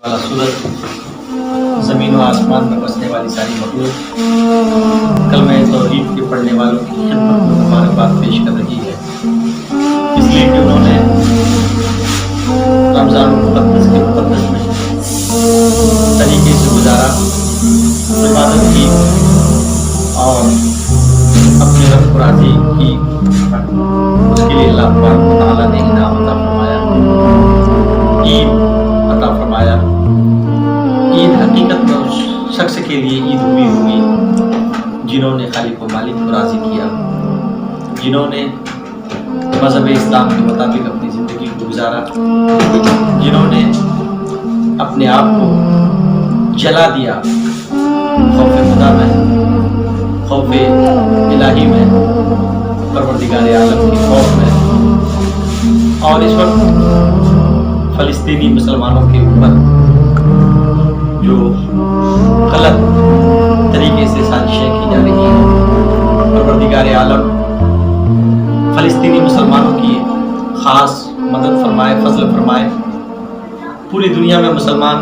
वाला सूरज, ज़मीन व आसमान में बसने वाली सारी मखलूक कलमा तौहीद के पढ़ने वालों की खिदमत में मुबारकबाद पेश कर रही है, इसलिए कि उन्होंने रमज़ान मुक़द्दस के मुक़द्दस में तरीके से गुजारा, इबादत की और अपने रब को राज़ी की। उसके लिए अल्लाह तबारक व तआला ने इनाम अता फरमाया, ईद अता फरमाया। ईद हकीकत में उस शख्स के लिए ईद हुई होगी जिन्होंने खालिक व मालिक को राज़ी किया, जिन्होंने मज़हब इस्लाम के मुताबिक अपनी ज़िंदगी को गुजारा, जिन्होंने अपने आप को जला दिया खौफ खुदा में, खौफ इलाही में, परवरदिगार आलम के खौफ में। और इस वक्त फ़लस्तीनी मुसलमानों के ऊपर जो गलत तरीके से साजिशें की जा रही हैं, परवरदिगार आलम फ़लस्तीनी मुसलमानों की ख़ास मदद फरमाए, फजल फरमाए। पूरी दुनिया में मुसलमान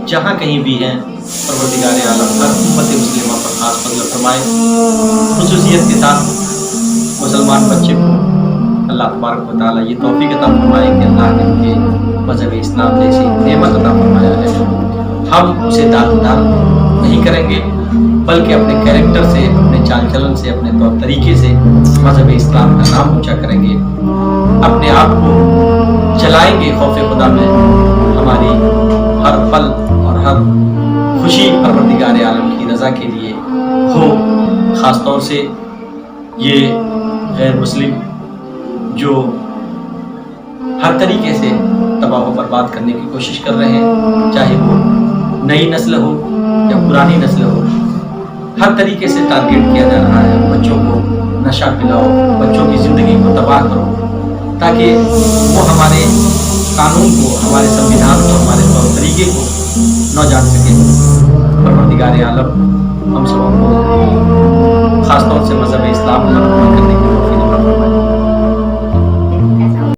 जहाँ कहीं भी हैं, परवरदिगार आलम हर उम्मत मुस्लिमा पर ख़ास फजल फरमाए। खुसूसियत के साथ मुसलमान बच्चे को अल्लाह तबारक व तआला ये तौफीक अता फरमाए कि अल्लाह ने उनके मज़हब इस्लाम जैसी नेमत अता फरमाया है। हम उसे दागदार नहीं करेंगे, बल्कि अपने कैरेक्टर से, अपने चाल चलन से, अपने तौर तरीके से मज़हब इस्लाम का नाम ऊँचा करेंगे, अपने आप को चलाएँगे खौफ खुदा में। हमारी हर पल और हर खुशी परवरदिगार आलम की रज़ा के लिए हो। ख़ास तौर से ये गैर मुस्लिम जो हर तरीके से तबाह व बर्बाद करने की कोशिश कर रहे हैं, चाहे वो नई नस्ल हो या पुरानी नस्ल हो, हर तरीके से टारगेट किया जा रहा है। बच्चों को नशा पिलाओ, बच्चों की ज़िंदगी को तबाह करो, ताकि वो हमारे कानून को, हमारे संविधान को, हमारे तौर तरीके को न जान सकें। परवरदिगार आलम हम सबको ख़ास तौर से मज़हब इस्लाम को करने की तौफीक अता फरमाए।